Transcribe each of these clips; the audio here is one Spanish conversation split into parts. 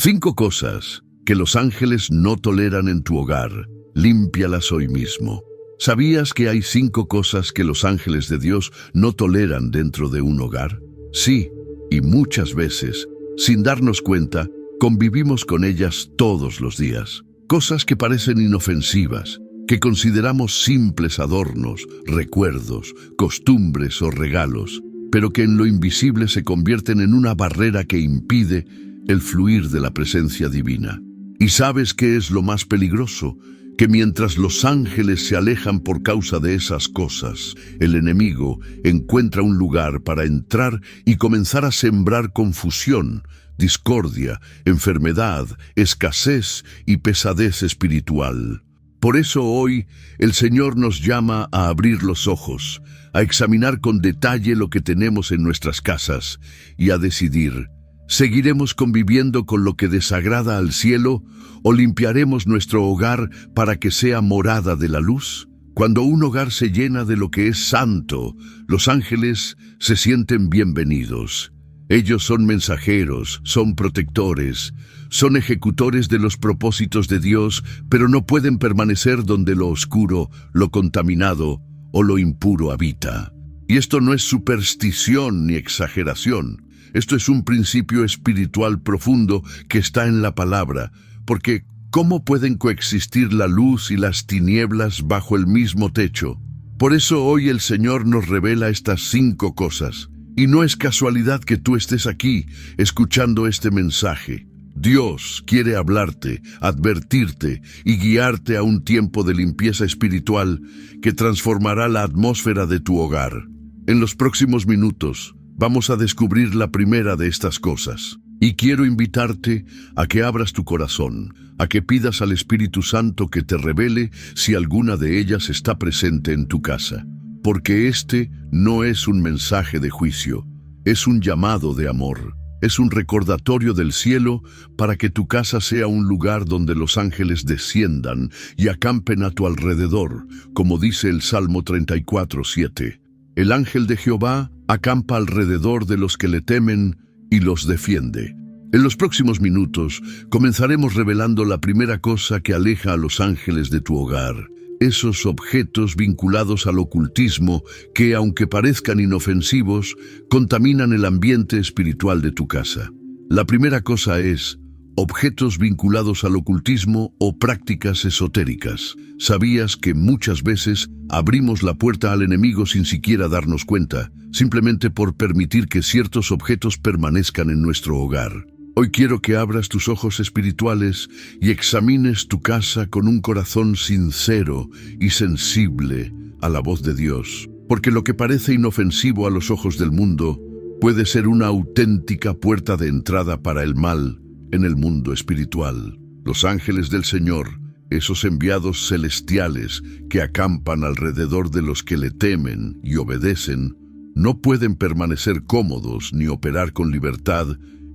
5 cosas que los ángeles no toleran en tu hogar. Límpialas hoy mismo. ¿Sabías que hay 5 cosas que los ángeles de Dios no toleran dentro de un hogar? Sí, y muchas veces, sin darnos cuenta, convivimos con ellas todos los días. Cosas que parecen inofensivas, que consideramos simples adornos, recuerdos, costumbres o regalos, pero que en lo invisible se convierten en una barrera que impide el fluir de la presencia divina. ¿Y sabes qué es lo más peligroso? Que mientras los ángeles se alejan por causa de esas cosas, el enemigo encuentra un lugar para entrar y comenzar a sembrar confusión, discordia, enfermedad, escasez y pesadez espiritual. Por eso hoy el Señor nos llama a abrir los ojos, a examinar con detalle lo que tenemos en nuestras casas y a decidir: ¿seguiremos conviviendo con lo que desagrada al cielo o limpiaremos nuestro hogar para que sea morada de la luz? Cuando un hogar se llena de lo que es santo, los ángeles se sienten bienvenidos. Ellos son mensajeros, son protectores, son ejecutores de los propósitos de Dios, pero no pueden permanecer donde lo oscuro, lo contaminado o lo impuro habita. Y esto no es superstición ni exageración. Esto es un principio espiritual profundo que está en la palabra, porque ¿cómo pueden coexistir la luz y las tinieblas bajo el mismo techo? Por eso hoy el Señor nos revela estas 5 cosas. Y no es casualidad que tú estés aquí, escuchando este mensaje. Dios quiere hablarte, advertirte y guiarte a un tiempo de limpieza espiritual que transformará la atmósfera de tu hogar. En los próximos minutos, vamos a descubrir la primera de estas cosas. Y quiero invitarte a que abras tu corazón, a que pidas al Espíritu Santo que te revele si alguna de ellas está presente en tu casa. Porque este no es un mensaje de juicio, es un llamado de amor. Es un recordatorio del cielo para que tu casa sea un lugar donde los ángeles desciendan y acampen a tu alrededor, como dice el Salmo 34:7. El ángel de Jehová acampa alrededor de los que le temen y los defiende. En los próximos minutos comenzaremos revelando la primera cosa que aleja a los ángeles de tu hogar. Esos objetos vinculados al ocultismo que, aunque parezcan inofensivos, contaminan el ambiente espiritual de tu casa. La primera cosa es objetos vinculados al ocultismo o prácticas esotéricas. ¿Sabías que muchas veces abrimos la puerta al enemigo sin siquiera darnos cuenta, simplemente por permitir que ciertos objetos permanezcan en nuestro hogar? Hoy quiero que abras tus ojos espirituales y examines tu casa con un corazón sincero y sensible a la voz de Dios. Porque lo que parece inofensivo a los ojos del mundo puede ser una auténtica puerta de entrada para el mal en el mundo espiritual. Los ángeles del Señor, esos enviados celestiales que acampan alrededor de los que le temen y obedecen, no pueden permanecer cómodos ni operar con libertad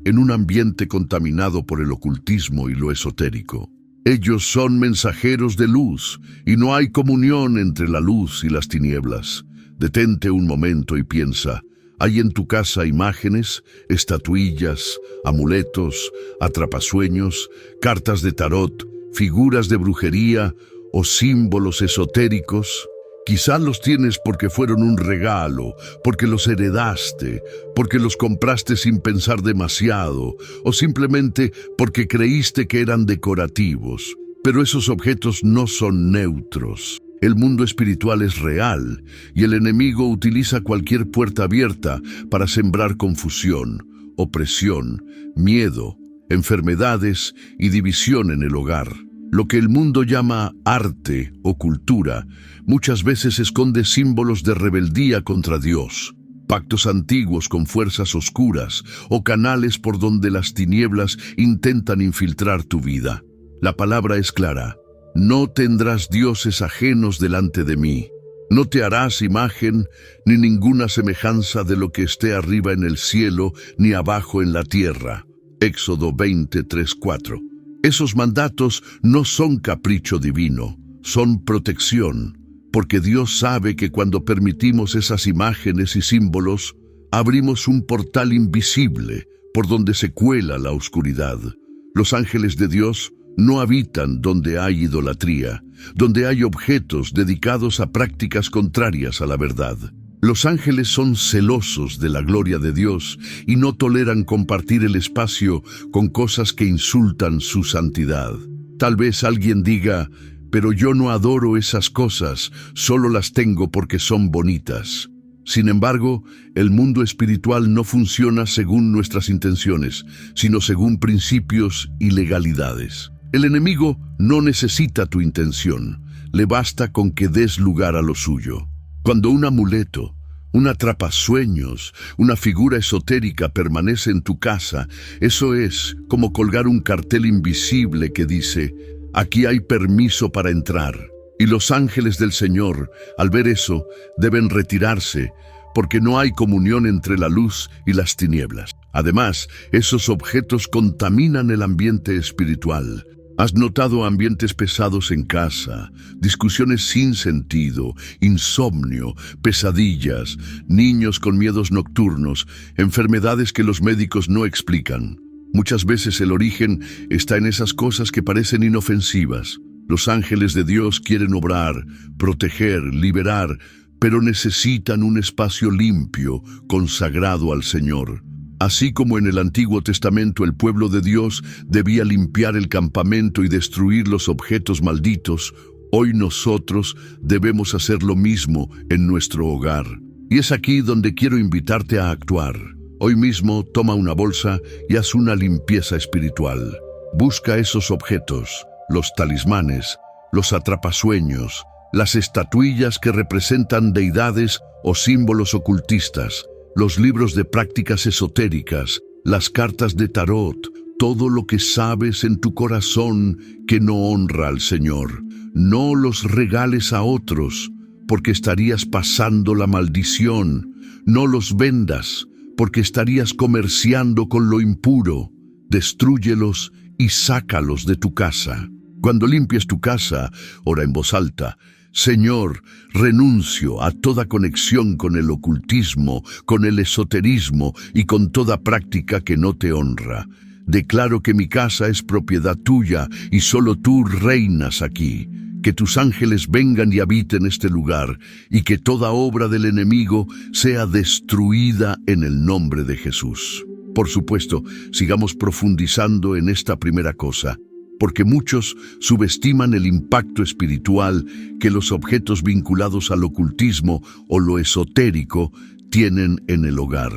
en un ambiente contaminado por el ocultismo y lo esotérico. Ellos son mensajeros de luz y no hay comunión entre la luz y las tinieblas. Detente un momento y piensa: ¿hay en tu casa imágenes, estatuillas, amuletos, atrapasueños, cartas de tarot, figuras de brujería o símbolos esotéricos? Quizá los tienes porque fueron un regalo, porque los heredaste, porque los compraste sin pensar demasiado, o simplemente porque creíste que eran decorativos. Pero esos objetos no son neutros. El mundo espiritual es real, y el enemigo utiliza cualquier puerta abierta para sembrar confusión, opresión, miedo, enfermedades y división en el hogar. Lo que el mundo llama arte o cultura muchas veces esconde símbolos de rebeldía contra Dios, pactos antiguos con fuerzas oscuras o canales por donde las tinieblas intentan infiltrar tu vida. La palabra es clara: no tendrás dioses ajenos delante de mí. No te harás imagen ni ninguna semejanza de lo que esté arriba en el cielo ni abajo en la tierra. Éxodo 23:4. Esos mandatos no son capricho divino, son protección, porque Dios sabe que cuando permitimos esas imágenes y símbolos, abrimos un portal invisible por donde se cuela la oscuridad. Los ángeles de Dios no habitan donde hay idolatría, donde hay objetos dedicados a prácticas contrarias a la verdad. Los ángeles son celosos de la gloria de Dios y no toleran compartir el espacio con cosas que insultan su santidad. Tal vez alguien diga, pero yo no adoro esas cosas, solo las tengo porque son bonitas. Sin embargo, el mundo espiritual no funciona según nuestras intenciones, sino según principios y legalidades. El enemigo no necesita tu intención, le basta con que des lugar a lo suyo. Cuando un amuleto, un atrapasueños, una figura esotérica permanece en tu casa, eso es como colgar un cartel invisible que dice, aquí hay permiso para entrar. Y los ángeles del Señor, al ver eso, deben retirarse, porque no hay comunión entre la luz y las tinieblas. Además, esos objetos contaminan el ambiente espiritual. ¿Has notado ambientes pesados en casa, discusiones sin sentido, insomnio, pesadillas, niños con miedos nocturnos, enfermedades que los médicos no explican? Muchas veces el origen está en esas cosas que parecen inofensivas. Los ángeles de Dios quieren obrar, proteger, liberar, pero necesitan un espacio limpio, consagrado al Señor. Así como en el Antiguo Testamento el pueblo de Dios debía limpiar el campamento y destruir los objetos malditos, hoy nosotros debemos hacer lo mismo en nuestro hogar. Y es aquí donde quiero invitarte a actuar. Hoy mismo toma una bolsa y haz una limpieza espiritual. Busca esos objetos, los talismanes, los atrapasueños, las estatuillas que representan deidades o símbolos ocultistas, los libros de prácticas esotéricas, las cartas de tarot, todo lo que sabes en tu corazón que no honra al Señor. No los regales a otros, porque estarías pasando la maldición. No los vendas, porque estarías comerciando con lo impuro. Destrúyelos y sácalos de tu casa. Cuando limpies tu casa, ora en voz alta, Señor, renuncio a toda conexión con el ocultismo, con el esoterismo y con toda práctica que no te honra. Declaro que mi casa es propiedad tuya y solo tú reinas aquí. Que tus ángeles vengan y habiten este lugar y que toda obra del enemigo sea destruida en el nombre de Jesús. Por supuesto, sigamos profundizando en esta primera cosa, porque muchos subestiman el impacto espiritual que los objetos vinculados al ocultismo o lo esotérico tienen en el hogar.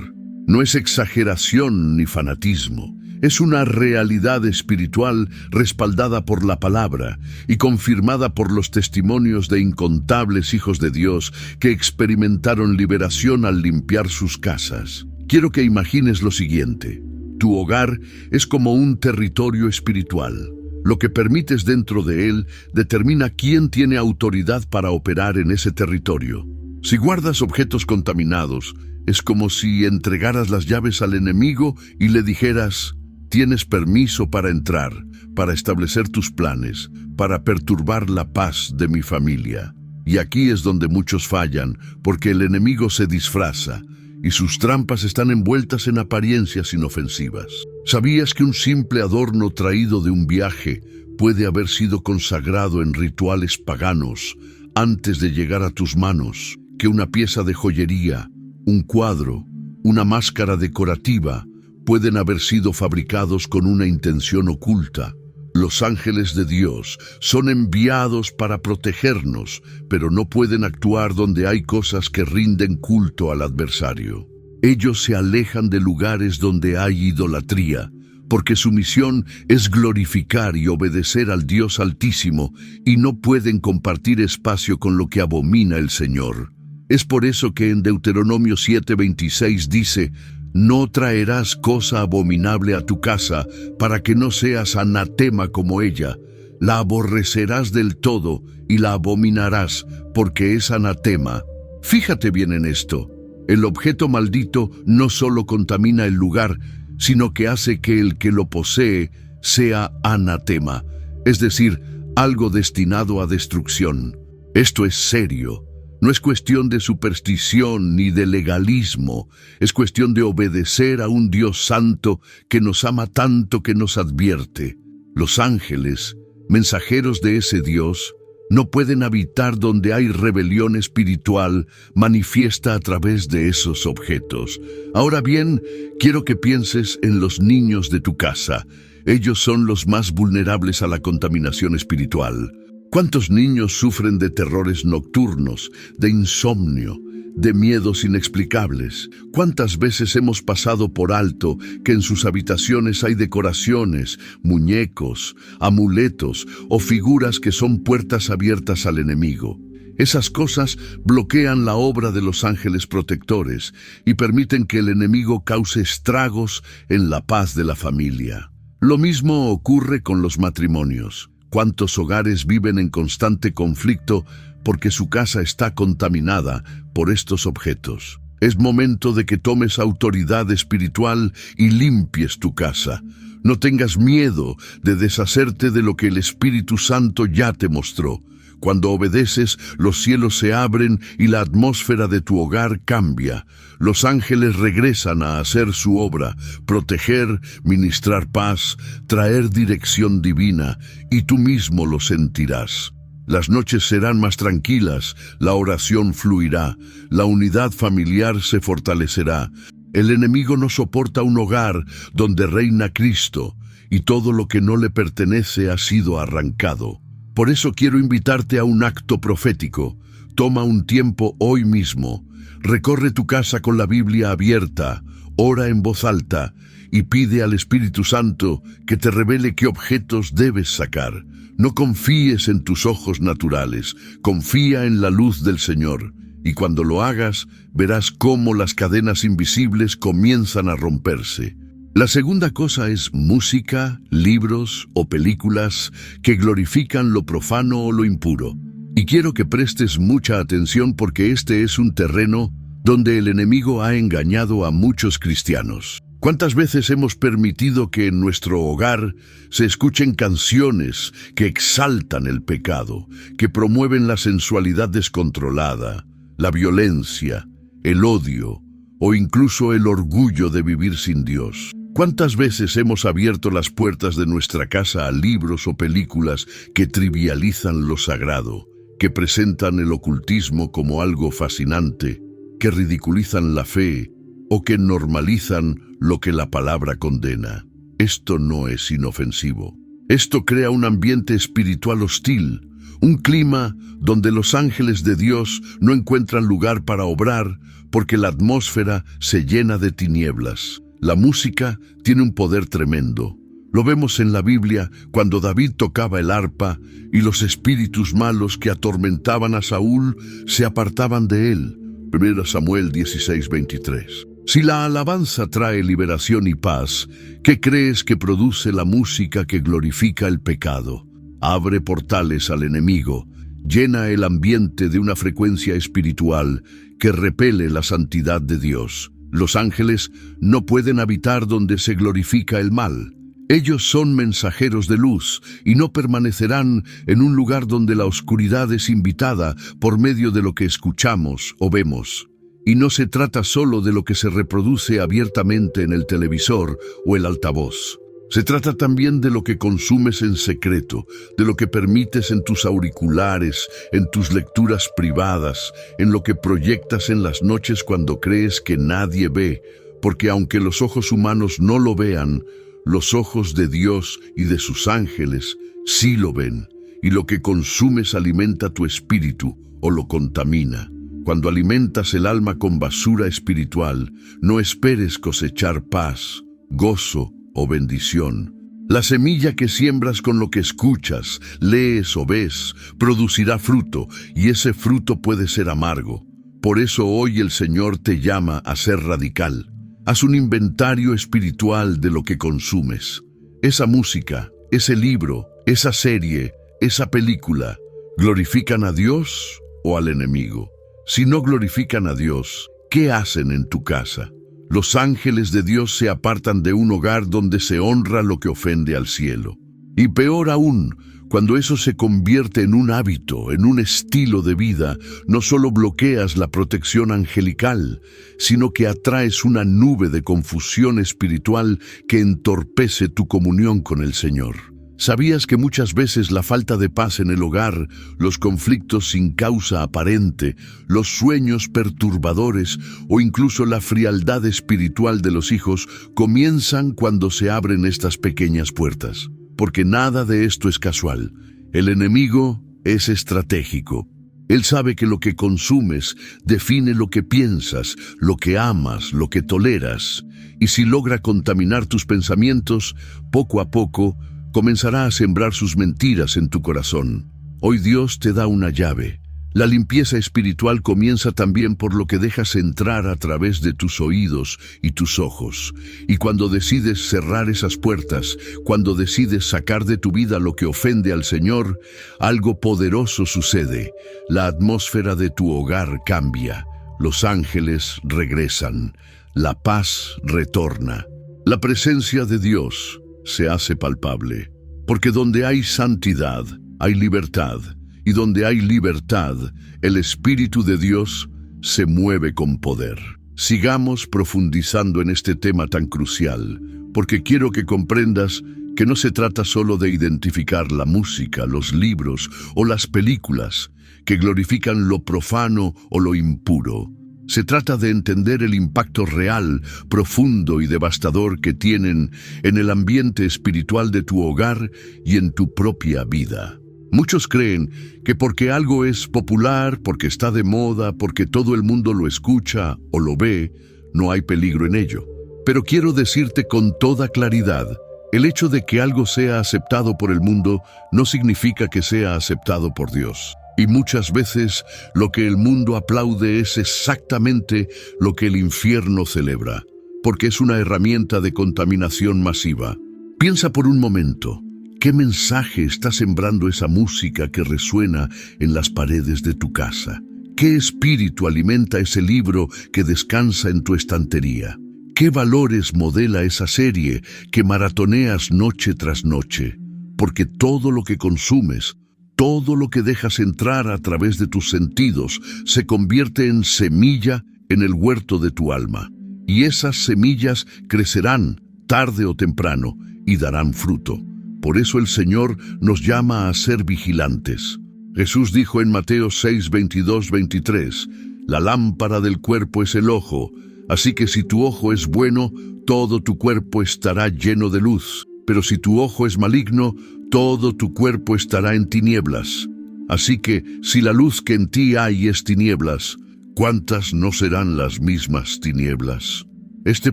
No es exageración ni fanatismo, es una realidad espiritual respaldada por la palabra y confirmada por los testimonios de incontables hijos de Dios que experimentaron liberación al limpiar sus casas. Quiero que imagines lo siguiente: tu hogar es como un territorio espiritual. Lo que permites dentro de él determina quién tiene autoridad para operar en ese territorio. Si guardas objetos contaminados, es como si entregaras las llaves al enemigo y le dijeras, tienes permiso para entrar, para establecer tus planes, para perturbar la paz de mi familia. Y aquí es donde muchos fallan, porque el enemigo se disfraza y sus trampas están envueltas en apariencias inofensivas. ¿Sabías que un simple adorno traído de un viaje puede haber sido consagrado en rituales paganos antes de llegar a tus manos? Que una pieza de joyería, un cuadro, una máscara decorativa pueden haber sido fabricados con una intención oculta. Los ángeles de Dios son enviados para protegernos, pero no pueden actuar donde hay cosas que rinden culto al adversario. Ellos se alejan de lugares donde hay idolatría, porque su misión es glorificar y obedecer al Dios Altísimo, y no pueden compartir espacio con lo que abomina el Señor. Es por eso que en Deuteronomio 7:26 dice, no traerás cosa abominable a tu casa, para que no seas anatema como ella. La aborrecerás del todo y la abominarás, porque es anatema. Fíjate bien en esto. El objeto maldito no solo contamina el lugar, sino que hace que el que lo posee sea anatema, es decir, algo destinado a destrucción. Esto es serio. No es cuestión de superstición ni de legalismo, es cuestión de obedecer a un Dios santo que nos ama tanto que nos advierte. Los ángeles, mensajeros de ese Dios, no pueden habitar donde hay rebelión espiritual manifiesta a través de esos objetos. Ahora bien, quiero que pienses en los niños de tu casa. Ellos son los más vulnerables a la contaminación espiritual. ¿Cuántos niños sufren de terrores nocturnos, de insomnio, de miedos inexplicables? ¿Cuántas veces hemos pasado por alto que en sus habitaciones hay decoraciones, muñecos, amuletos o figuras que son puertas abiertas al enemigo? Esas cosas bloquean la obra de los ángeles protectores y permiten que el enemigo cause estragos en la paz de la familia. Lo mismo ocurre con los matrimonios. ¿Cuántos hogares viven en constante conflicto porque su casa está contaminada por estos objetos? Es momento de que tomes autoridad espiritual y limpies tu casa. No tengas miedo de deshacerte de lo que el Espíritu Santo ya te mostró. Cuando obedeces, los cielos se abren y la atmósfera de tu hogar cambia. Los ángeles regresan a hacer su obra, proteger, ministrar paz, traer dirección divina, y tú mismo lo sentirás. Las noches serán más tranquilas, la oración fluirá, la unidad familiar se fortalecerá. El enemigo no soporta un hogar donde reina Cristo, y todo lo que no le pertenece ha sido arrancado. Por eso quiero invitarte a un acto profético. Toma un tiempo hoy mismo. Recorre tu casa con la Biblia abierta, ora en voz alta y pide al Espíritu Santo que te revele qué objetos debes sacar. No confíes en tus ojos naturales, confía en la luz del Señor. Y cuando lo hagas, verás cómo las cadenas invisibles comienzan a romperse. La segunda cosa es música, libros o películas que glorifican lo profano o lo impuro. Y quiero que prestes mucha atención porque este es un terreno donde el enemigo ha engañado a muchos cristianos. ¿Cuántas veces hemos permitido que en nuestro hogar se escuchen canciones que exaltan el pecado, que promueven la sensualidad descontrolada, la violencia, el odio o incluso el orgullo de vivir sin Dios? ¿Cuántas veces hemos abierto las puertas de nuestra casa a libros o películas que trivializan lo sagrado, que presentan el ocultismo como algo fascinante, que ridiculizan la fe o que normalizan lo que la palabra condena? Esto no es inofensivo. Esto crea un ambiente espiritual hostil, un clima donde los ángeles de Dios no encuentran lugar para obrar porque la atmósfera se llena de tinieblas. La música tiene un poder tremendo. Lo vemos en la Biblia cuando David tocaba el arpa y los espíritus malos que atormentaban a Saúl se apartaban de él. 1 Samuel 16:23. Si la alabanza trae liberación y paz, ¿qué crees que produce la música que glorifica el pecado? Abre portales al enemigo, llena el ambiente de una frecuencia espiritual que repele la santidad de Dios. Los ángeles no pueden habitar donde se glorifica el mal. Ellos son mensajeros de luz y no permanecerán en un lugar donde la oscuridad es invitada por medio de lo que escuchamos o vemos. Y no se trata solo de lo que se reproduce abiertamente en el televisor o el altavoz. Se trata también de lo que consumes en secreto, de lo que permites en tus auriculares, en tus lecturas privadas, en lo que proyectas en las noches cuando crees que nadie ve, porque aunque los ojos humanos no lo vean, los ojos de Dios y de sus ángeles sí lo ven, y lo que consumes alimenta tu espíritu o lo contamina. Cuando alimentas el alma con basura espiritual, no esperes cosechar paz, gozo o bendición. La semilla que siembras con lo que escuchas, lees o ves, producirá fruto, y ese fruto puede ser amargo. Por eso hoy el Señor te llama a ser radical. Haz un inventario espiritual de lo que consumes. Esa música, ese libro, esa serie, esa película, ¿glorifican a Dios o al enemigo? Si no glorifican a Dios, ¿qué hacen en tu casa? Los ángeles de Dios se apartan de un hogar donde se honra lo que ofende al cielo. Y peor aún, cuando eso se convierte en un hábito, en un estilo de vida, no solo bloqueas la protección angelical, sino que atraes una nube de confusión espiritual que entorpece tu comunión con el Señor. ¿Sabías que muchas veces la falta de paz en el hogar, los conflictos sin causa aparente, los sueños perturbadores o incluso la frialdad espiritual de los hijos comienzan cuando se abren estas pequeñas puertas? Porque nada de esto es casual. El enemigo es estratégico. Él sabe que lo que consumes define lo que piensas, lo que amas, lo que toleras. Y si logra contaminar tus pensamientos, poco a poco comenzará a sembrar sus mentiras en tu corazón. Hoy Dios te da una llave. La limpieza espiritual comienza también por lo que dejas entrar a través de tus oídos y tus ojos. Y cuando decides cerrar esas puertas, cuando decides sacar de tu vida lo que ofende al Señor, algo poderoso sucede. La atmósfera de tu hogar cambia. Los ángeles regresan. La paz retorna. La presencia de Dios se hace palpable. Porque donde hay santidad, hay libertad. Y donde hay libertad, el Espíritu de Dios se mueve con poder. Sigamos profundizando en este tema tan crucial, porque quiero que comprendas que no se trata solo de identificar la música, los libros o las películas que glorifican lo profano o lo impuro. Se trata de entender el impacto real, profundo y devastador que tienen en el ambiente espiritual de tu hogar y en tu propia vida. Muchos creen que porque algo es popular, porque está de moda, porque todo el mundo lo escucha o lo ve, no hay peligro en ello. Pero quiero decirte con toda claridad, el hecho de que algo sea aceptado por el mundo no significa que sea aceptado por Dios. Y muchas veces lo que el mundo aplaude es exactamente lo que el infierno celebra, porque es una herramienta de contaminación masiva. Piensa por un momento. ¿Qué mensaje está sembrando esa música que resuena en las paredes de tu casa? ¿Qué espíritu alimenta ese libro que descansa en tu estantería? ¿Qué valores modela esa serie que maratoneas noche tras noche? Porque todo lo que consumes, todo lo que dejas entrar a través de tus sentidos, se convierte en semilla en el huerto de tu alma. Y esas semillas crecerán tarde o temprano y darán fruto. Por eso el Señor nos llama a ser vigilantes. Jesús dijo en Mateo 6, 22, 23, «La lámpara del cuerpo es el ojo, así que si tu ojo es bueno, todo tu cuerpo estará lleno de luz. Pero si tu ojo es maligno, todo tu cuerpo estará en tinieblas. Así que si la luz que en ti hay es tinieblas, ¿cuántas no serán las mismas tinieblas?» Este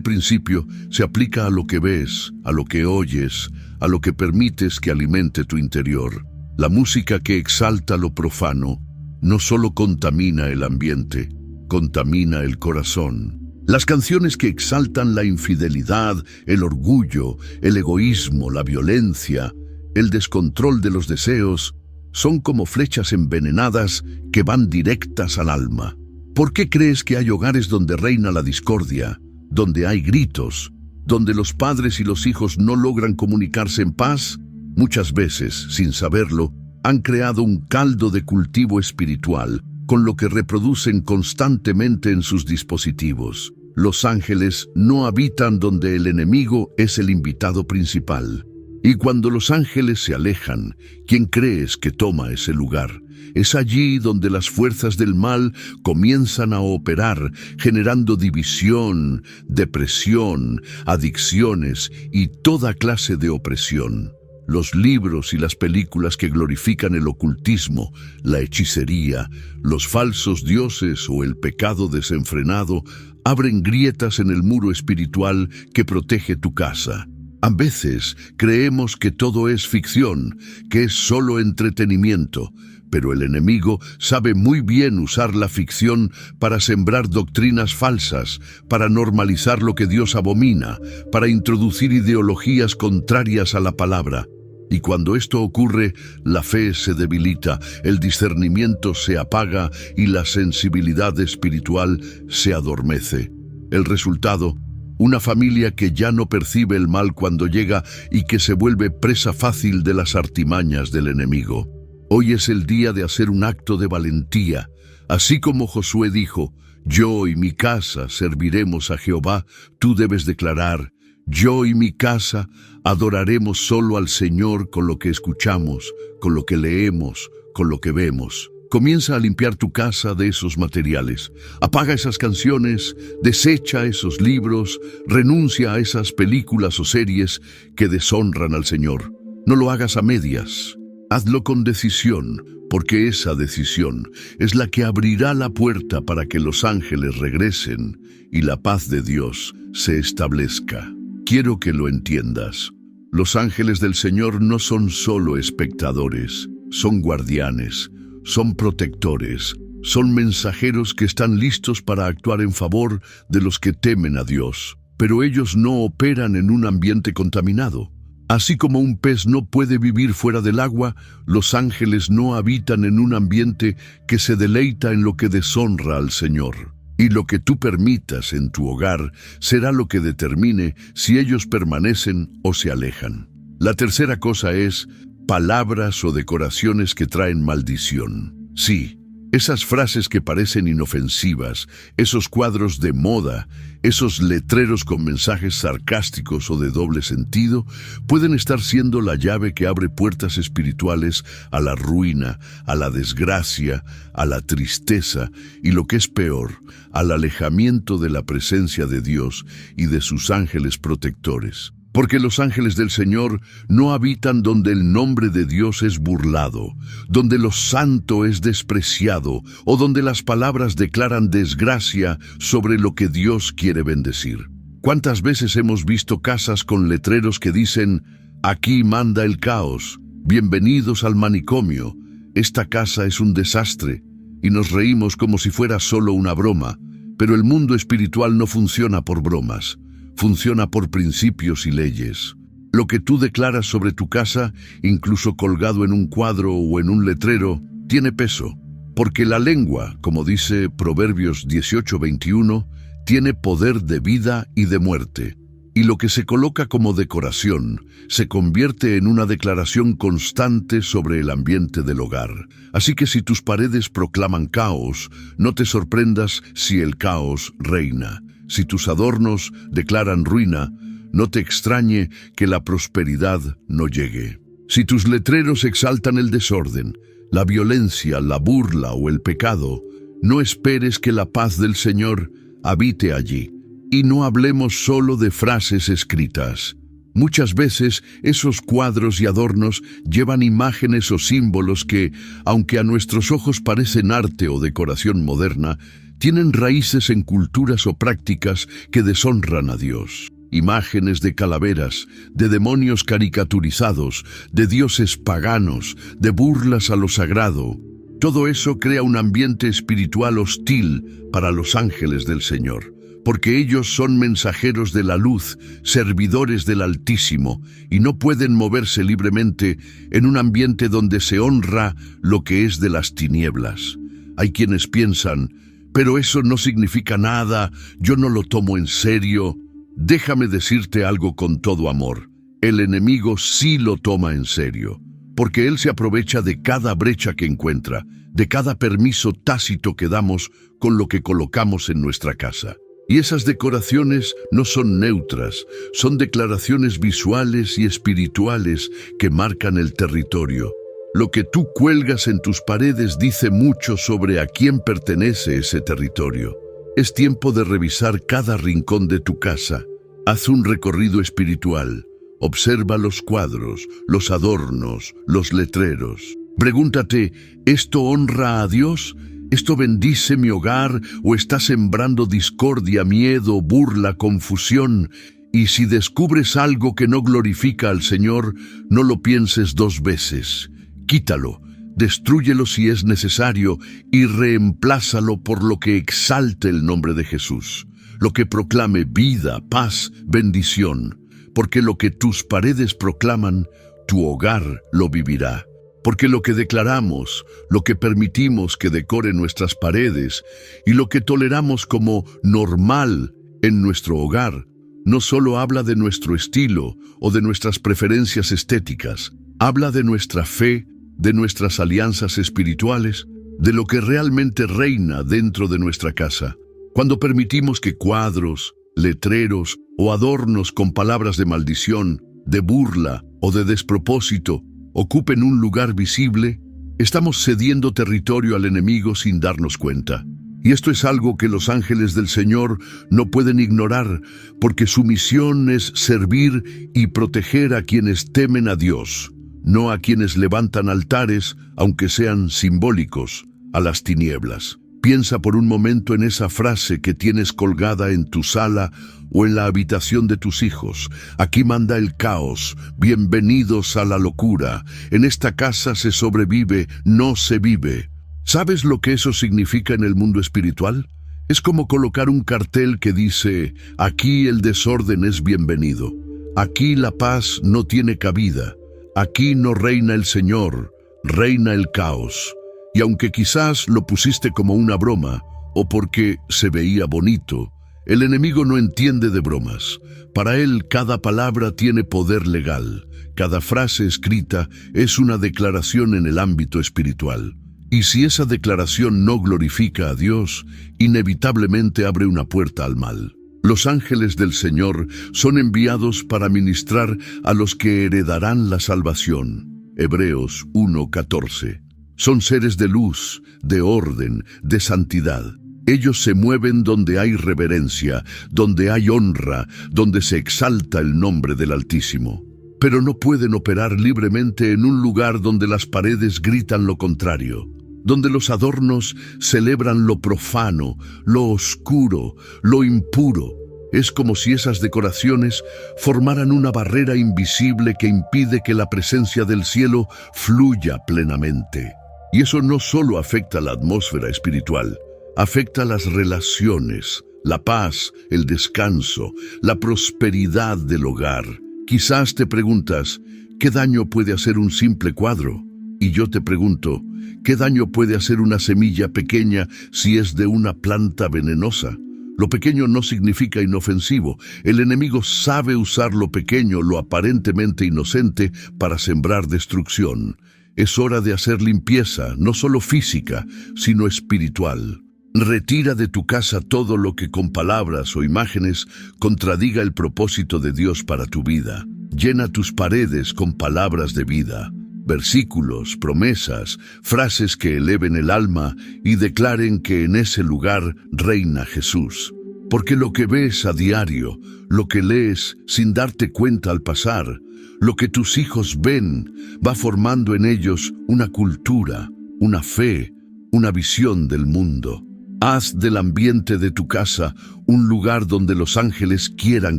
principio se aplica a lo que ves, a lo que oyes, a lo que permites que alimente tu interior. La música que exalta lo profano no solo contamina el ambiente, contamina el corazón. Las canciones que exaltan la infidelidad, el orgullo, el egoísmo, la violencia, el descontrol de los deseos, son como flechas envenenadas que van directas al alma. ¿Por qué crees que hay hogares donde reina la discordia, donde hay gritos, donde los padres y los hijos no logran comunicarse en paz? Muchas veces, sin saberlo, han creado un caldo de cultivo espiritual, con lo que reproducen constantemente en sus dispositivos. Los ángeles no habitan donde el enemigo es el invitado principal. Y cuando los ángeles se alejan, ¿quién crees que toma ese lugar? Es allí donde las fuerzas del mal comienzan a operar, generando división, depresión, adicciones y toda clase de opresión. Los libros y las películas que glorifican el ocultismo, la hechicería, los falsos dioses o el pecado desenfrenado abren grietas en el muro espiritual que protege tu casa. A veces creemos que todo es ficción, que es solo entretenimiento, pero el enemigo sabe muy bien usar la ficción para sembrar doctrinas falsas, para normalizar lo que Dios abomina, para introducir ideologías contrarias a la palabra. Y cuando esto ocurre, la fe se debilita, el discernimiento se apaga y la sensibilidad espiritual se adormece. El resultado, Una familia que ya no percibe el mal cuando llega y que se vuelve presa fácil de las artimañas del enemigo. Hoy es el día de hacer un acto de valentía. Así como Josué dijo, yo y mi casa serviremos a Jehová, tú debes declarar, yo y mi casa adoraremos solo al Señor con lo que escuchamos, con lo que leemos, con lo que vemos. Comienza a limpiar tu casa de esos materiales. Apaga esas canciones, desecha esos libros, renuncia a esas películas o series que deshonran al Señor. No lo hagas a medias. Hazlo con decisión, porque esa decisión es la que abrirá la puerta para que los ángeles regresen y la paz de Dios se establezca. Quiero que lo entiendas. Los ángeles del Señor no son solo espectadores, son guardianes, son protectores, son mensajeros que están listos para actuar en favor de los que temen a Dios. Pero ellos no operan en un ambiente contaminado. Así como un pez no puede vivir fuera del agua, los ángeles no habitan en un ambiente que se deleita en lo que deshonra al Señor. Y lo que tú permitas en tu hogar será lo que determine si ellos permanecen o se alejan. La tercera cosa es palabras o decoraciones que traen maldición. Sí, esas frases que parecen inofensivas, esos cuadros de moda, esos letreros con mensajes sarcásticos o de doble sentido, pueden estar siendo la llave que abre puertas espirituales a la ruina, a la desgracia, a la tristeza y, lo que es peor, al alejamiento de la presencia de Dios y de sus ángeles protectores. Porque los ángeles del Señor no habitan donde el nombre de Dios es burlado, donde lo santo es despreciado o donde las palabras declaran desgracia sobre lo que Dios quiere bendecir. ¿Cuántas veces hemos visto casas con letreros que dicen, aquí manda el caos, bienvenidos al manicomio, esta casa es un desastre, y nos reímos como si fuera solo una broma, pero el mundo espiritual no funciona por bromas. Funciona por principios y leyes. Lo que tú declaras sobre tu casa, incluso colgado en un cuadro o en un letrero, tiene peso. Porque la lengua, como dice Proverbios 18:21, tiene poder de vida y de muerte. Y lo que se coloca como decoración se convierte en una declaración constante sobre el ambiente del hogar. Así que si tus paredes proclaman caos, no te sorprendas si el caos reina. Si tus adornos declaran ruina, no te extrañe que la prosperidad no llegue. Si tus letreros exaltan el desorden, la violencia, la burla o el pecado, no esperes que la paz del Señor habite allí. Y no hablemos solo de frases escritas. Muchas veces esos cuadros y adornos llevan imágenes o símbolos que, aunque a nuestros ojos parecen arte o decoración moderna, tienen raíces en culturas o prácticas que deshonran a Dios. Imágenes de calaveras, de demonios caricaturizados, de dioses paganos, de burlas a lo sagrado. Todo eso crea un ambiente espiritual hostil para los ángeles del Señor, porque ellos son mensajeros de la luz, servidores del Altísimo, y no pueden moverse libremente en un ambiente donde se honra lo que es de las tinieblas. Hay quienes piensan, pero eso no significa nada, yo no lo tomo en serio. Déjame decirte algo con todo amor. El enemigo sí lo toma en serio, porque él se aprovecha de cada brecha que encuentra, de cada permiso tácito que damos con lo que colocamos en nuestra casa. Y esas decoraciones no son neutras, son declaraciones visuales y espirituales que marcan el territorio. Lo que tú cuelgas en tus paredes dice mucho sobre a quién pertenece ese territorio. Es tiempo de revisar cada rincón de tu casa. Haz un recorrido espiritual. Observa los cuadros, los adornos, los letreros. Pregúntate, ¿esto honra a Dios? ¿Esto bendice mi hogar o está sembrando discordia, miedo, burla, confusión? Y si descubres algo que no glorifica al Señor, no lo pienses dos veces. Quítalo, destrúyelo si es necesario y reemplázalo por lo que exalte el nombre de Jesús, lo que proclame vida, paz, bendición, porque lo que tus paredes proclaman, tu hogar lo vivirá. Porque lo que declaramos, lo que permitimos que decore nuestras paredes y lo que toleramos como normal en nuestro hogar, no solo habla de nuestro estilo o de nuestras preferencias estéticas, habla de nuestra fe, de nuestras alianzas espirituales, de lo que realmente reina dentro de nuestra casa. Cuando permitimos que cuadros, letreros o adornos con palabras de maldición, de burla o de despropósito ocupen un lugar visible, estamos cediendo territorio al enemigo sin darnos cuenta. Y esto es algo que los ángeles del Señor no pueden ignorar, porque su misión es servir y proteger a quienes temen a Dios, no a quienes levantan altares, aunque sean simbólicos, a las tinieblas. Piensa por un momento en esa frase que tienes colgada en tu sala o en la habitación de tus hijos. Aquí manda el caos, bienvenidos a la locura. En esta casa se sobrevive, no se vive. ¿Sabes lo que eso significa en el mundo espiritual? Es como colocar un cartel que dice, aquí el desorden es bienvenido. Aquí la paz no tiene cabida. Aquí no reina el Señor, reina el caos. Y aunque quizás lo pusiste como una broma, o porque se veía bonito, el enemigo no entiende de bromas. Para él, cada palabra tiene poder legal. Cada frase escrita es una declaración en el ámbito espiritual. Y si esa declaración no glorifica a Dios, inevitablemente abre una puerta al mal. Los ángeles del Señor son enviados para ministrar a los que heredarán la salvación. Hebreos 1:14. Son seres de luz, de orden, de santidad. Ellos se mueven donde hay reverencia, donde hay honra, donde se exalta el nombre del Altísimo. Pero no pueden operar libremente en un lugar donde las paredes gritan lo contrario, donde los adornos celebran lo profano, lo oscuro, lo impuro. Es como si esas decoraciones formaran una barrera invisible que impide que la presencia del cielo fluya plenamente. Y eso no solo afecta la atmósfera espiritual, afecta las relaciones, la paz, el descanso, la prosperidad del hogar. Quizás te preguntas, ¿qué daño puede hacer un simple cuadro? Y yo te pregunto, ¿qué daño puede hacer una semilla pequeña si es de una planta venenosa? Lo pequeño no significa inofensivo. El enemigo sabe usar lo pequeño, lo aparentemente inocente, para sembrar destrucción. Es hora de hacer limpieza, no solo física, sino espiritual. Retira de tu casa todo lo que con palabras o imágenes contradiga el propósito de Dios para tu vida. Llena tus paredes con palabras de vida, versículos, promesas, frases que eleven el alma y declaren que en ese lugar reina Jesús. Porque lo que ves a diario, lo que lees sin darte cuenta al pasar, lo que tus hijos ven, va formando en ellos una cultura, una fe, una visión del mundo. Haz del ambiente de tu casa un lugar donde los ángeles quieran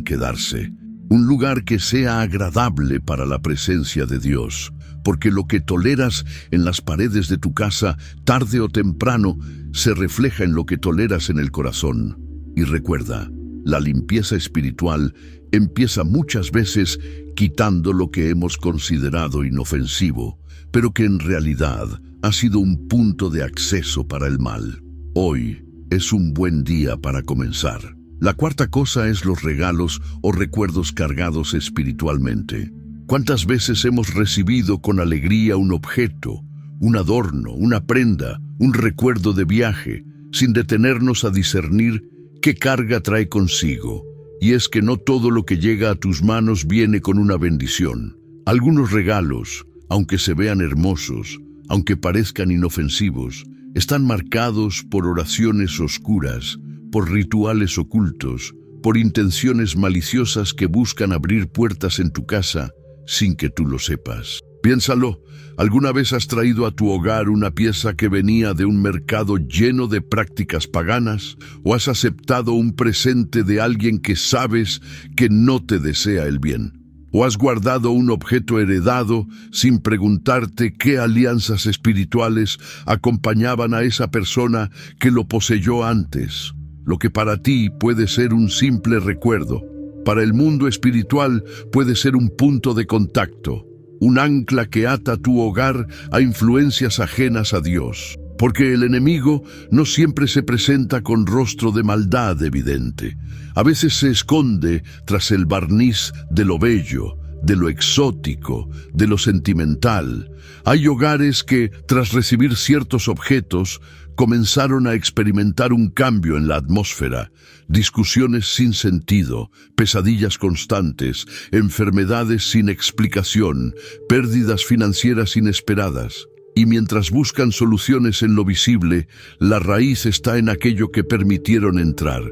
quedarse, un lugar que sea agradable para la presencia de Dios, porque lo que toleras en las paredes de tu casa, tarde o temprano, se refleja en lo que toleras en el corazón. Y recuerda, la limpieza espiritual empieza muchas veces quitando lo que hemos considerado inofensivo, pero que en realidad ha sido un punto de acceso para el mal. Hoy es un buen día para comenzar. La cuarta cosa es los regalos o recuerdos cargados espiritualmente. ¿Cuántas veces hemos recibido con alegría un objeto, un adorno, una prenda, un recuerdo de viaje, sin detenernos a discernir qué carga trae consigo? Y es que no todo lo que llega a tus manos viene con una bendición. Algunos regalos, aunque se vean hermosos, aunque parezcan inofensivos, están marcados por oraciones oscuras, por rituales ocultos, por intenciones maliciosas que buscan abrir puertas en tu casa sin que tú lo sepas. Piénsalo, ¿alguna vez has traído a tu hogar una pieza que venía de un mercado lleno de prácticas paganas? ¿O has aceptado un presente de alguien que sabes que no te desea el bien? ¿O has guardado un objeto heredado sin preguntarte qué alianzas espirituales acompañaban a esa persona que lo poseyó antes? Lo que para ti puede ser un simple recuerdo, para el mundo espiritual puede ser un punto de contacto, un ancla que ata tu hogar a influencias ajenas a Dios. Porque el enemigo no siempre se presenta con rostro de maldad evidente. A veces se esconde tras el barniz de lo bello, de lo exótico, de lo sentimental. Hay hogares que, tras recibir ciertos objetos, comenzaron a experimentar un cambio en la atmósfera, discusiones sin sentido, pesadillas constantes, enfermedades sin explicación, pérdidas financieras inesperadas. Y mientras buscan soluciones en lo visible, la raíz está en aquello que permitieron entrar.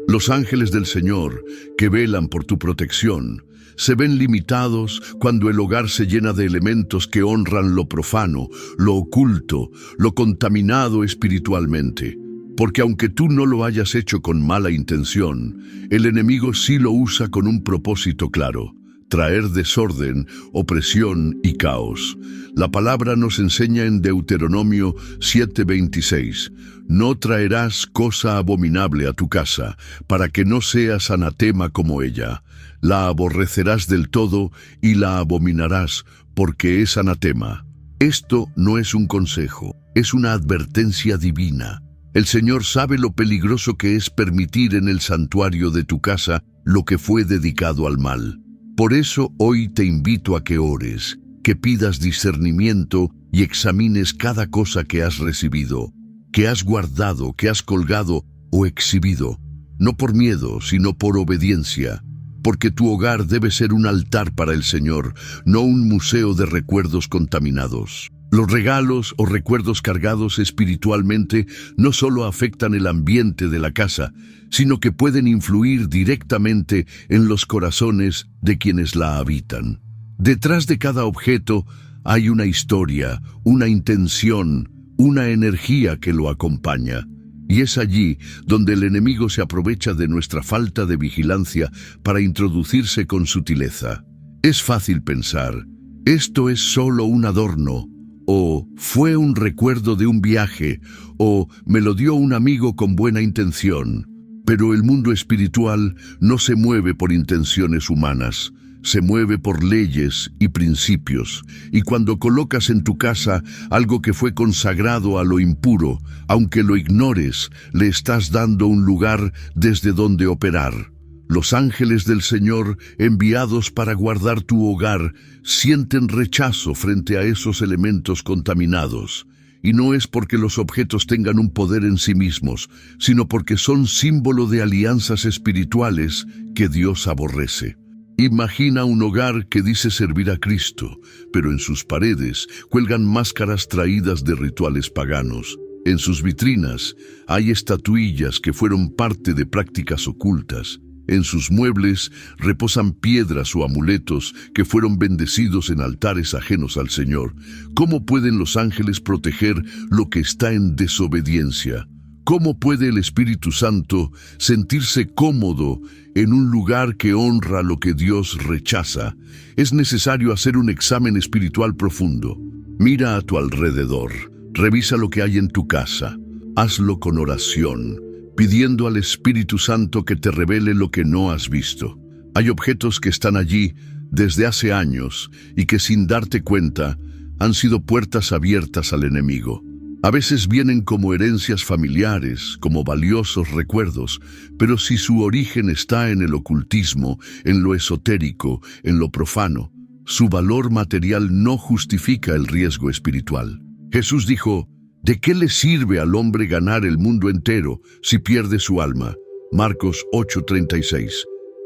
Los ángeles del Señor, que velan por tu protección, se ven limitados cuando el hogar se llena de elementos que honran lo profano, lo oculto, lo contaminado espiritualmente. Porque aunque tú no lo hayas hecho con mala intención, el enemigo sí lo usa con un propósito claro: traer desorden, opresión y caos. La palabra nos enseña en Deuteronomio 7:26, no traerás cosa abominable a tu casa, para que no seas anatema como ella. La aborrecerás del todo y la abominarás, porque es anatema. Esto no es un consejo, es una advertencia divina. El Señor sabe lo peligroso que es permitir en el santuario de tu casa lo que fue dedicado al mal. Por eso hoy te invito a que ores, que pidas discernimiento y examines cada cosa que has recibido, que has guardado, que has colgado o exhibido, no por miedo, sino por obediencia, porque tu hogar debe ser un altar para el Señor, no un museo de recuerdos contaminados. Los regalos o recuerdos cargados espiritualmente no solo afectan el ambiente de la casa, sino que pueden influir directamente en los corazones de quienes la habitan. Detrás de cada objeto hay una historia, una intención, una energía que lo acompaña. Y es allí donde el enemigo se aprovecha de nuestra falta de vigilancia para introducirse con sutileza. Es fácil pensar, esto es solo un adorno, o fue un recuerdo de un viaje, o me lo dio un amigo con buena intención. Pero el mundo espiritual no se mueve por intenciones humanas, se mueve por leyes y principios, y cuando colocas en tu casa algo que fue consagrado a lo impuro, aunque lo ignores, le estás dando un lugar desde donde operar. Los ángeles del Señor, enviados para guardar tu hogar, sienten rechazo frente a esos elementos contaminados. Y no es porque los objetos tengan un poder en sí mismos, sino porque son símbolo de alianzas espirituales que Dios aborrece. Imagina un hogar que dice servir a Cristo, pero en sus paredes cuelgan máscaras traídas de rituales paganos. En sus vitrinas hay estatuillas que fueron parte de prácticas ocultas. En sus muebles reposan piedras o amuletos que fueron bendecidos en altares ajenos al Señor. ¿Cómo pueden los ángeles proteger lo que está en desobediencia? ¿Cómo puede el Espíritu Santo sentirse cómodo en un lugar que honra lo que Dios rechaza? Es necesario hacer un examen espiritual profundo. Mira a tu alrededor, revisa lo que hay en tu casa, hazlo con oración, pidiendo al Espíritu Santo que te revele lo que no has visto. Hay objetos que están allí desde hace años y que sin darte cuenta han sido puertas abiertas al enemigo. A veces vienen como herencias familiares, como valiosos recuerdos, pero si su origen está en el ocultismo, en lo esotérico, en lo profano, su valor material no justifica el riesgo espiritual. Jesús dijo, ¿de qué le sirve al hombre ganar el mundo entero si pierde su alma? Marcos 8:36.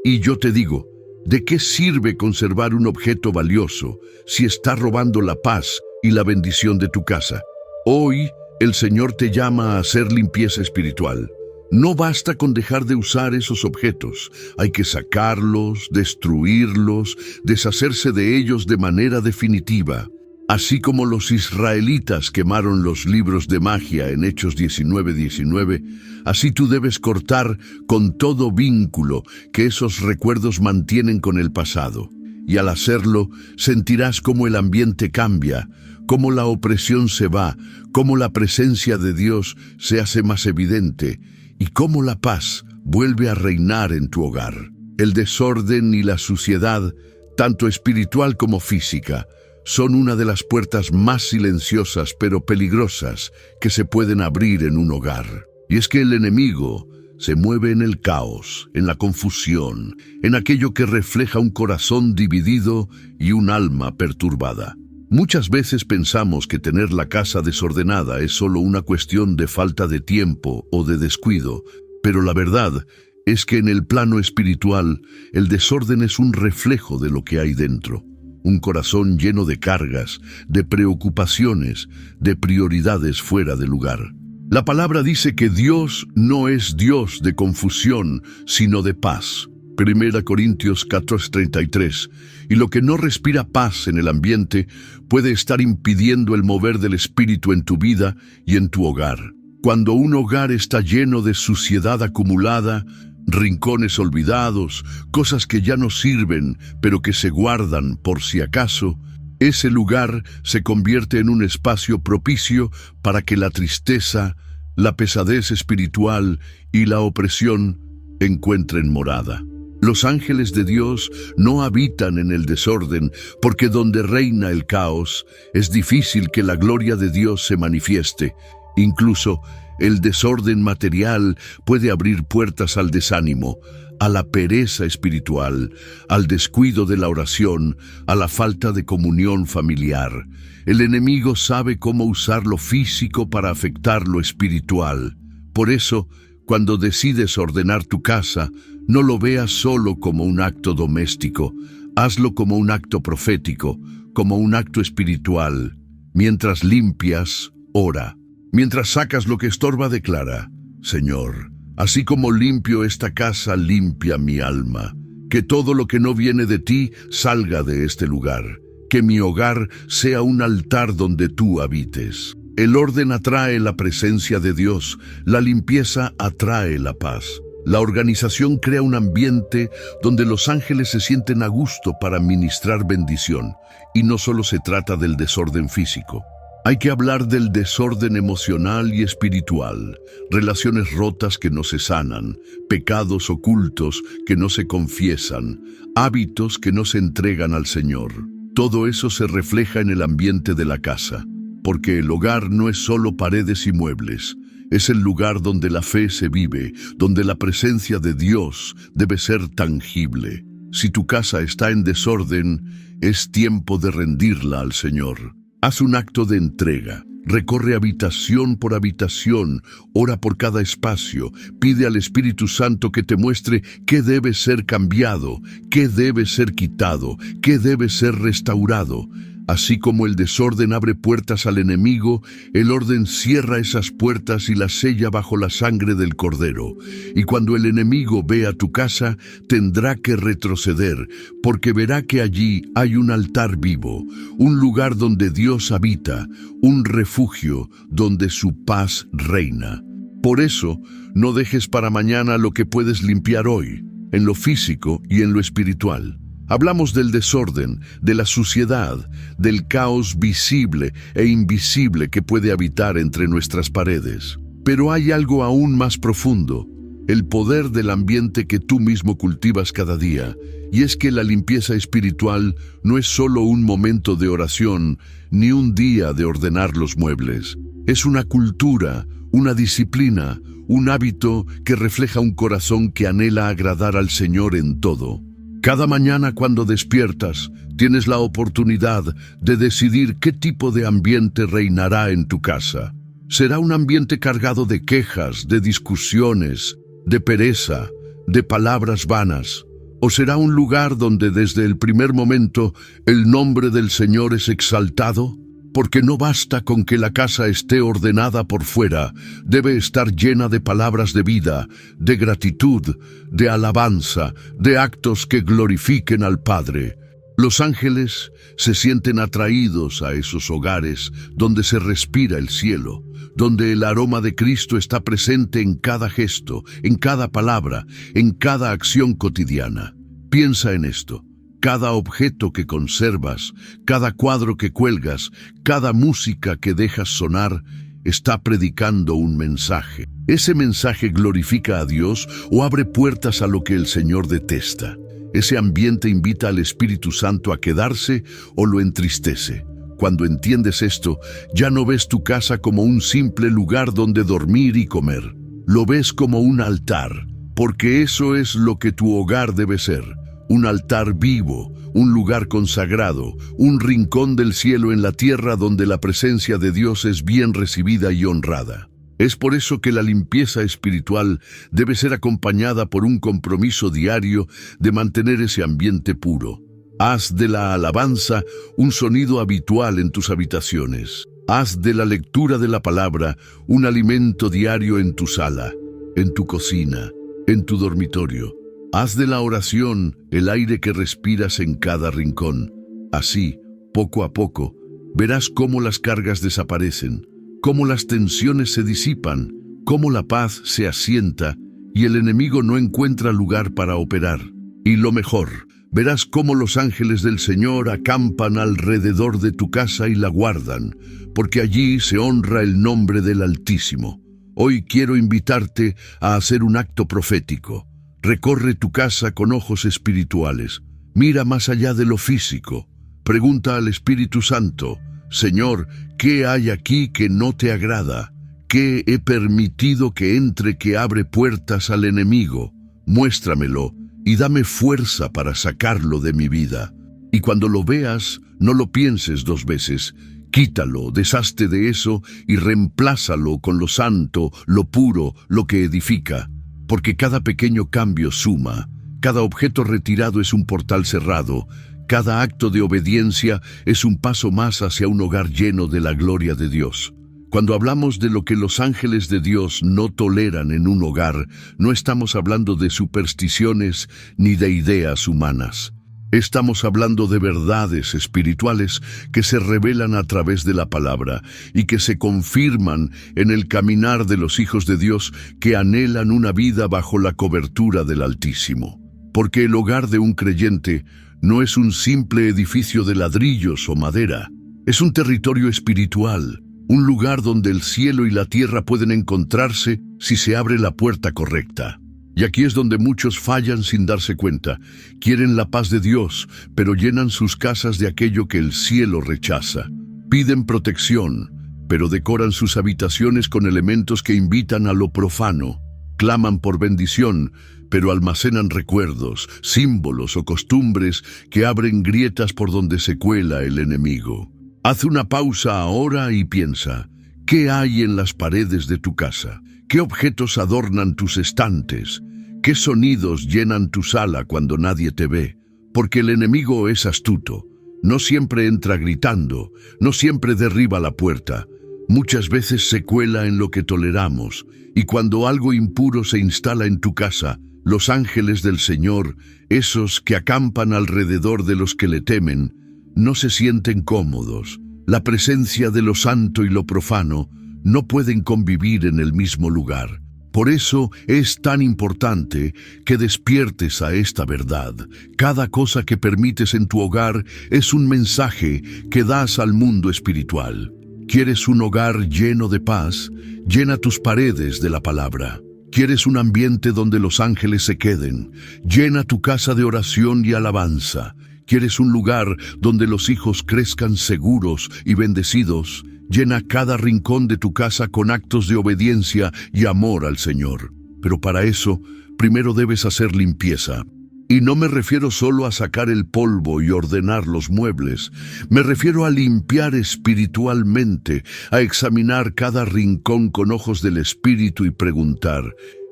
Y yo te digo, ¿de qué sirve conservar un objeto valioso si está robando la paz y la bendición de tu casa? Hoy, el Señor te llama a hacer limpieza espiritual. No basta con dejar de usar esos objetos. Hay que sacarlos, destruirlos, deshacerse de ellos de manera definitiva. Así como los israelitas quemaron los libros de magia en Hechos 19:19, así tú debes cortar con todo vínculo que esos recuerdos mantienen con el pasado. Y al hacerlo, sentirás cómo el ambiente cambia, cómo la opresión se va, cómo la presencia de Dios se hace más evidente y cómo la paz vuelve a reinar en tu hogar. El desorden y la suciedad, tanto espiritual como física, son una de las puertas más silenciosas pero peligrosas que se pueden abrir en un hogar. Y es que el enemigo se mueve en el caos, en la confusión, en aquello que refleja un corazón dividido y un alma perturbada. Muchas veces pensamos que tener la casa desordenada es solo una cuestión de falta de tiempo o de descuido, pero la verdad es que en el plano espiritual el desorden es un reflejo de lo que hay dentro. Un corazón lleno de cargas, de preocupaciones, de prioridades fuera de lugar. La palabra dice que Dios no es Dios de confusión, sino de paz. 1 Corintios 14:33. Y lo que no respira paz en el ambiente puede estar impidiendo el mover del Espíritu en tu vida y en tu hogar. Cuando un hogar está lleno de suciedad acumulada, rincones olvidados, cosas que ya no sirven, pero que se guardan por si acaso, ese lugar se convierte en un espacio propicio para que la tristeza, la pesadez espiritual y la opresión encuentren morada. Los ángeles de Dios no habitan en el desorden, porque donde reina el caos, es difícil que la gloria de Dios se manifieste. Incluso el desorden material puede abrir puertas al desánimo, a la pereza espiritual, al descuido de la oración, a la falta de comunión familiar. El enemigo sabe cómo usar lo físico para afectar lo espiritual. Por eso, cuando decides ordenar tu casa, no lo veas solo como un acto doméstico, hazlo como un acto profético, como un acto espiritual. Mientras limpias, ora. Mientras sacas lo que estorba, declara: Señor, así como limpio esta casa, limpia mi alma. Que todo lo que no viene de ti salga de este lugar. Que mi hogar sea un altar donde tú habites. El orden atrae la presencia de Dios, la limpieza atrae la paz. La organización crea un ambiente donde los ángeles se sienten a gusto para ministrar bendición. Y no solo se trata del desorden físico. Hay que hablar del desorden emocional y espiritual, relaciones rotas que no se sanan, pecados ocultos que no se confiesan, hábitos que no se entregan al Señor. Todo eso se refleja en el ambiente de la casa, porque el hogar no es solo paredes y muebles, es el lugar donde la fe se vive, donde la presencia de Dios debe ser tangible. Si tu casa está en desorden, es tiempo de rendirla al Señor. Haz un acto de entrega, recorre habitación por habitación, ora por cada espacio, pide al Espíritu Santo que te muestre qué debe ser cambiado, qué debe ser quitado, qué debe ser restaurado. Así como el desorden abre puertas al enemigo, el orden cierra esas puertas y las sella bajo la sangre del Cordero. Y cuando el enemigo vea tu casa, tendrá que retroceder, porque verá que allí hay un altar vivo, un lugar donde Dios habita, un refugio donde su paz reina. Por eso, no dejes para mañana lo que puedes limpiar hoy, en lo físico y en lo espiritual. Hablamos del desorden, de la suciedad, del caos visible e invisible que puede habitar entre nuestras paredes. Pero hay algo aún más profundo, el poder del ambiente que tú mismo cultivas cada día. Y es que la limpieza espiritual no es solo un momento de oración, ni un día de ordenar los muebles. Es una cultura, una disciplina, un hábito que refleja un corazón que anhela agradar al Señor en todo. Cada mañana cuando despiertas, tienes la oportunidad de decidir qué tipo de ambiente reinará en tu casa. ¿Será un ambiente cargado de quejas, de discusiones, de pereza, de palabras vanas? ¿O será un lugar donde desde el primer momento el nombre del Señor es exaltado? Porque no basta con que la casa esté ordenada por fuera, debe estar llena de palabras de vida, de gratitud, de alabanza, de actos que glorifiquen al Padre. Los ángeles se sienten atraídos a esos hogares donde se respira el cielo, donde el aroma de Cristo está presente en cada gesto, en cada palabra, en cada acción cotidiana. Piensa en esto. Cada objeto que conservas, cada cuadro que cuelgas, cada música que dejas sonar, está predicando un mensaje. ¿Ese mensaje glorifica a Dios o abre puertas a lo que el Señor detesta? Ese ambiente invita al Espíritu Santo a quedarse o lo entristece. Cuando entiendes esto, ya no ves tu casa como un simple lugar donde dormir y comer. Lo ves como un altar, porque eso es lo que tu hogar debe ser. Un altar vivo, un lugar consagrado, un rincón del cielo en la tierra donde la presencia de Dios es bien recibida y honrada. Es por eso que la limpieza espiritual debe ser acompañada por un compromiso diario de mantener ese ambiente puro. Haz de la alabanza un sonido habitual en tus habitaciones. Haz de la lectura de la palabra un alimento diario en tu sala, en tu cocina, en tu dormitorio. Haz de la oración el aire que respiras en cada rincón. Así, poco a poco, verás cómo las cargas desaparecen, cómo las tensiones se disipan, cómo la paz se asienta y el enemigo no encuentra lugar para operar. Y lo mejor, verás cómo los ángeles del Señor acampan alrededor de tu casa y la guardan, porque allí se honra el nombre del Altísimo. Hoy quiero invitarte a hacer un acto profético. Recorre tu casa con ojos espirituales. Mira más allá de lo físico. Pregunta al Espíritu Santo: Señor, ¿qué hay aquí que no te agrada? ¿Qué he permitido que entre que abre puertas al enemigo? Muéstramelo y dame fuerza para sacarlo de mi vida. Y cuando lo veas, no lo pienses dos veces. Quítalo, deshazte de eso y reemplázalo con lo santo, lo puro, lo que edifica. Porque cada pequeño cambio suma, cada objeto retirado es un portal cerrado, cada acto de obediencia es un paso más hacia un hogar lleno de la gloria de Dios. Cuando hablamos de lo que los ángeles de Dios no toleran en un hogar, no estamos hablando de supersticiones ni de ideas humanas. Estamos hablando de verdades espirituales que se revelan a través de la palabra y que se confirman en el caminar de los hijos de Dios que anhelan una vida bajo la cobertura del Altísimo. Porque el hogar de un creyente no es un simple edificio de ladrillos o madera, es un territorio espiritual, un lugar donde el cielo y la tierra pueden encontrarse si se abre la puerta correcta. Y aquí es donde muchos fallan sin darse cuenta. Quieren la paz de Dios, pero llenan sus casas de aquello que el cielo rechaza. Piden protección, pero decoran sus habitaciones con elementos que invitan a lo profano. Claman por bendición, pero almacenan recuerdos, símbolos o costumbres que abren grietas por donde se cuela el enemigo. Haz una pausa ahora y piensa: ¿qué hay en las paredes de tu casa? ¿Qué objetos adornan tus estantes? ¿Qué sonidos llenan tu sala cuando nadie te ve? Porque el enemigo es astuto. No siempre entra gritando, no siempre derriba la puerta. Muchas veces se cuela en lo que toleramos, y cuando algo impuro se instala en tu casa, los ángeles del Señor, esos que acampan alrededor de los que le temen, no se sienten cómodos. La presencia de lo santo y lo profano no pueden convivir en el mismo lugar. Por eso es tan importante que despiertes a esta verdad. Cada cosa que permites en tu hogar es un mensaje que das al mundo espiritual. ¿Quieres un hogar lleno de paz? Llena tus paredes de la palabra. ¿Quieres un ambiente donde los ángeles se queden? Llena tu casa de oración y alabanza. ¿Quieres un lugar donde los hijos crezcan seguros y bendecidos? Llena cada rincón de tu casa con actos de obediencia y amor al Señor. Pero para eso, primero debes hacer limpieza. Y no me refiero solo a sacar el polvo y ordenar los muebles. Me refiero a limpiar espiritualmente, a examinar cada rincón con ojos del Espíritu y preguntar: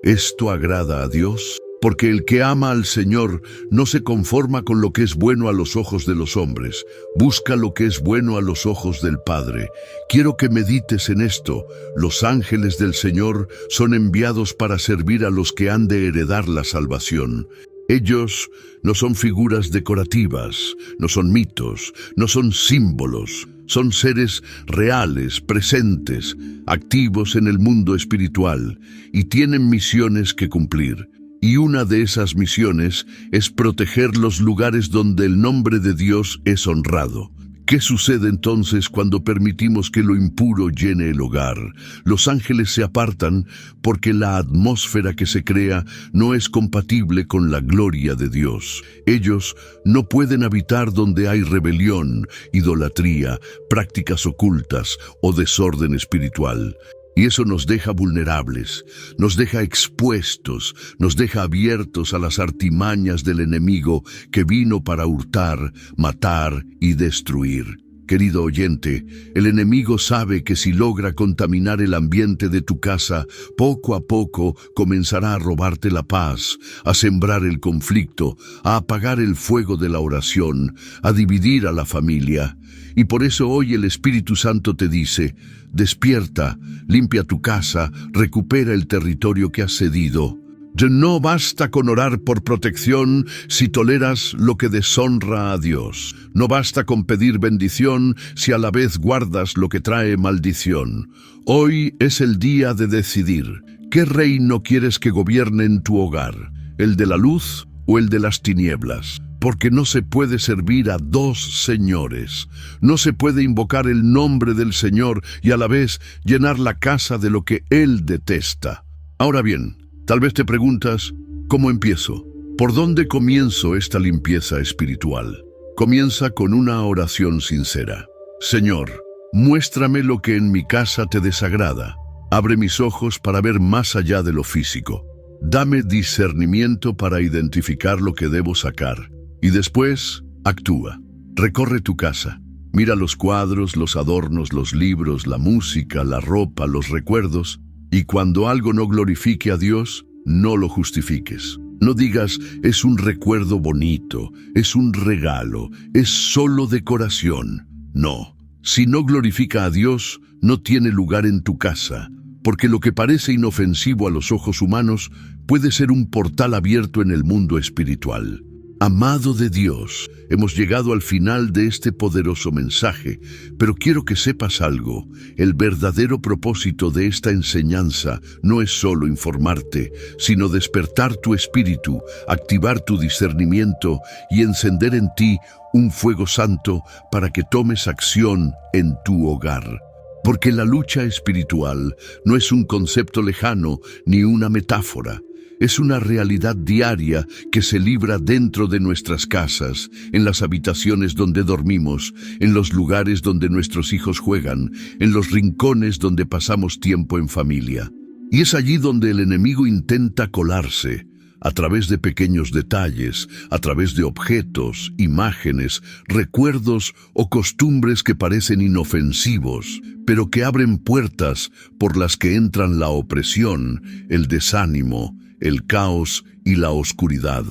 ¿esto agrada a Dios? Porque el que ama al Señor no se conforma con lo que es bueno a los ojos de los hombres, busca lo que es bueno a los ojos del Padre. Quiero que medites en esto. Los ángeles del Señor son enviados para servir a los que han de heredar la salvación. Ellos no son figuras decorativas, no son mitos, no son símbolos. Son seres reales, presentes, activos en el mundo espiritual y tienen misiones que cumplir. Y una de esas misiones es proteger los lugares donde el nombre de Dios es honrado. ¿Qué sucede entonces cuando permitimos que lo impuro llene el hogar? Los ángeles se apartan porque la atmósfera que se crea no es compatible con la gloria de Dios. Ellos no pueden habitar donde hay rebelión, idolatría, prácticas ocultas o desorden espiritual. Y eso nos deja vulnerables, nos deja expuestos, nos deja abiertos a las artimañas del enemigo que vino para hurtar, matar y destruir. Querido oyente, el enemigo sabe que si logra contaminar el ambiente de tu casa, poco a poco comenzará a robarte la paz, a sembrar el conflicto, a apagar el fuego de la oración, a dividir a la familia. Y por eso hoy el Espíritu Santo te dice: despierta, limpia tu casa, recupera el territorio que has cedido. No basta con orar por protección si toleras lo que deshonra a Dios. No basta con pedir bendición si a la vez guardas lo que trae maldición. Hoy es el día de decidir. ¿Qué reino quieres que gobierne en tu hogar? ¿El de la luz o el de las tinieblas? Porque no se puede servir a dos señores. No se puede invocar el nombre del Señor y a la vez llenar la casa de lo que Él detesta. Ahora bien, tal vez te preguntas, ¿cómo empiezo? ¿Por dónde comienzo esta limpieza espiritual? Comienza con una oración sincera. Señor, muéstrame lo que en mi casa te desagrada. Abre mis ojos para ver más allá de lo físico. Dame discernimiento para identificar lo que debo sacar. Y después, actúa. Recorre tu casa. Mira los cuadros, los adornos, los libros, la música, la ropa, los recuerdos. Y cuando algo no glorifique a Dios, no lo justifiques. No digas, es un recuerdo bonito, es un regalo, es solo decoración. No. Si no glorifica a Dios, no tiene lugar en tu casa, porque lo que parece inofensivo a los ojos humanos puede ser un portal abierto en el mundo espiritual. Amado de Dios, hemos llegado al final de este poderoso mensaje, pero quiero que sepas algo. El verdadero propósito de esta enseñanza no es solo informarte, sino despertar tu espíritu, activar tu discernimiento y encender en ti un fuego santo para que tomes acción en tu hogar. Porque la lucha espiritual no es un concepto lejano ni una metáfora. Es una realidad diaria que se libra dentro de nuestras casas, en las habitaciones donde dormimos, en los lugares donde nuestros hijos juegan, en los rincones donde pasamos tiempo en familia. Y es allí donde el enemigo intenta colarse, a través de pequeños detalles, a través de objetos, imágenes, recuerdos o costumbres que parecen inofensivos, pero que abren puertas por las que entran la opresión, el desánimo, el caos y la oscuridad.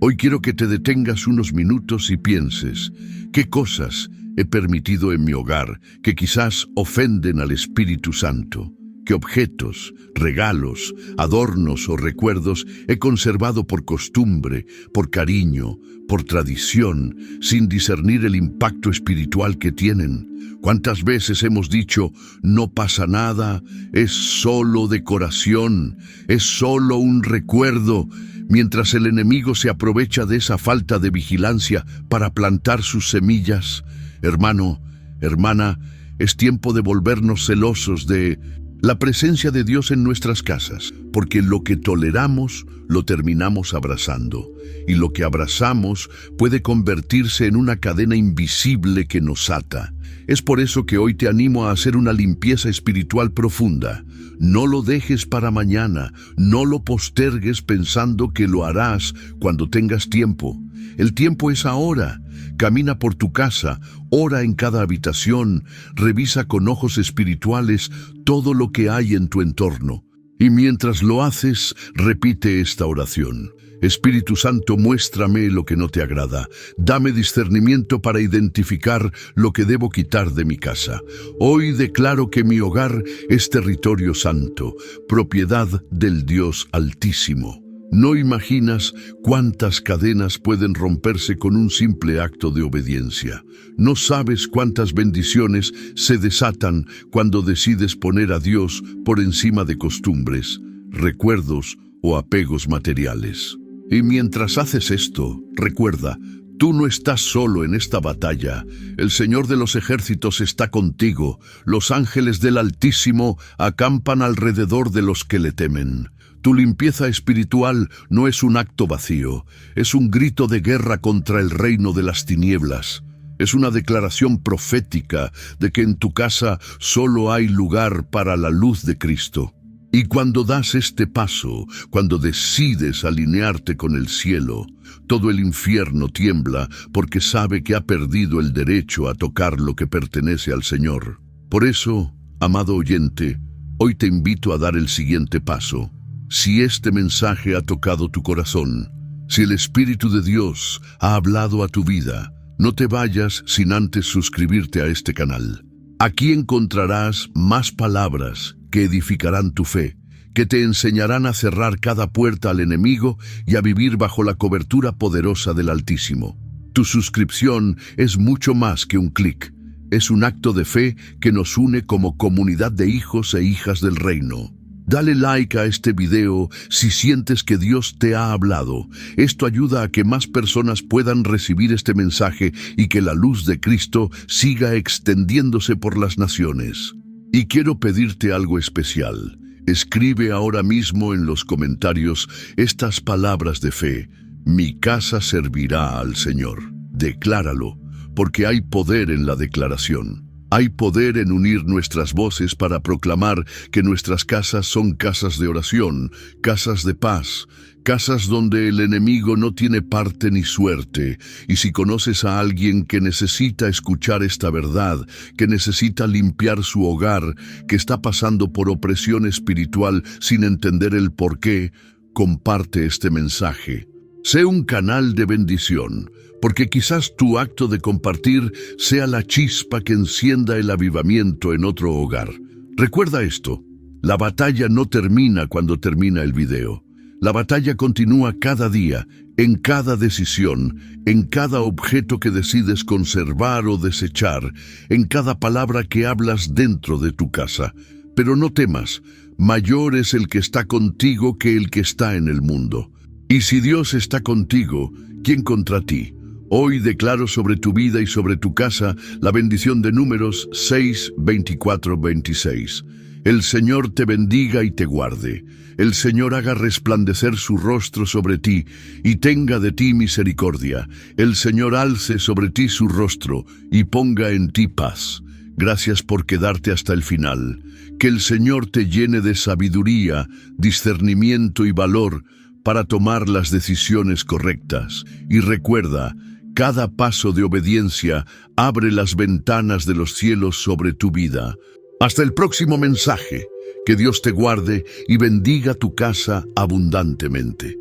Hoy quiero que te detengas unos minutos y pienses, ¿qué cosas he permitido en mi hogar que quizás ofenden al Espíritu Santo? ¿Qué objetos, regalos, adornos o recuerdos he conservado por costumbre, por cariño, por tradición, sin discernir el impacto espiritual que tienen? ¿Cuántas veces hemos dicho, no pasa nada, es solo decoración, es solo un recuerdo, mientras el enemigo se aprovecha de esa falta de vigilancia para plantar sus semillas? Hermano, hermana, es tiempo de volvernos celosos de la presencia de Dios en nuestras casas, porque lo que toleramos lo terminamos abrazando, y lo que abrazamos puede convertirse en una cadena invisible que nos ata. Es por eso que hoy te animo a hacer una limpieza espiritual profunda. No lo dejes para mañana, no lo postergues pensando que lo harás cuando tengas tiempo. El tiempo es ahora. Camina por tu casa, ora en cada habitación, revisa con ojos espirituales todo lo que hay en tu entorno. Y mientras lo haces, repite esta oración. Espíritu Santo, muéstrame lo que no te agrada. Dame discernimiento para identificar lo que debo quitar de mi casa. Hoy declaro que mi hogar es territorio santo, propiedad del Dios Altísimo. No imaginas cuántas cadenas pueden romperse con un simple acto de obediencia. No sabes cuántas bendiciones se desatan cuando decides poner a Dios por encima de costumbres, recuerdos o apegos materiales. Y mientras haces esto, recuerda, Tú no estás solo en esta batalla. El Señor de los ejércitos está contigo. Los ángeles del Altísimo acampan alrededor de los que le temen. Tu limpieza espiritual no es un acto vacío, es un grito de guerra contra el reino de las tinieblas. Es una declaración profética de que en tu casa solo hay lugar para la luz de Cristo. Y cuando das este paso, cuando decides alinearte con el cielo, todo el infierno tiembla porque sabe que ha perdido el derecho a tocar lo que pertenece al Señor. Por eso, amado oyente, hoy te invito a dar el siguiente paso. Si este mensaje ha tocado tu corazón, si el Espíritu de Dios ha hablado a tu vida, no te vayas sin antes suscribirte a este canal. Aquí encontrarás más palabras que edificarán tu fe, que te enseñarán a cerrar cada puerta al enemigo y a vivir bajo la cobertura poderosa del Altísimo. Tu suscripción es mucho más que un clic. Es un acto de fe que nos une como comunidad de hijos e hijas del reino. Dale like a este video si sientes que Dios te ha hablado. Esto ayuda a que más personas puedan recibir este mensaje y que la luz de Cristo siga extendiéndose por las naciones. Y quiero pedirte algo especial. Escribe ahora mismo en los comentarios estas palabras de fe. Mi casa servirá al Señor. Decláralo, porque hay poder en la declaración. Hay poder en unir nuestras voces para proclamar que nuestras casas son casas de oración, casas de paz, casas donde el enemigo no tiene parte ni suerte. Y si conoces a alguien que necesita escuchar esta verdad, que necesita limpiar su hogar, que está pasando por opresión espiritual sin entender el porqué, comparte este mensaje. Sé un canal de bendición, porque quizás tu acto de compartir sea la chispa que encienda el avivamiento en otro hogar. Recuerda esto, la batalla no termina cuando termina el video. La batalla continúa cada día, en cada decisión, en cada objeto que decides conservar o desechar, en cada palabra que hablas dentro de tu casa. Pero no temas, mayor es el que está contigo que el que está en el mundo. Y si Dios está contigo, ¿quién contra ti? Hoy declaro sobre tu vida y sobre tu casa la bendición de Números 6, 24, 26. El Señor te bendiga y te guarde. El Señor haga resplandecer su rostro sobre ti y tenga de ti misericordia. El Señor alce sobre ti su rostro y ponga en ti paz. Gracias por quedarte hasta el final. Que el Señor te llene de sabiduría, discernimiento y valor para tomar las decisiones correctas. Y recuerda, cada paso de obediencia abre las ventanas de los cielos sobre tu vida. Hasta el próximo mensaje. Que Dios te guarde y bendiga tu casa abundantemente.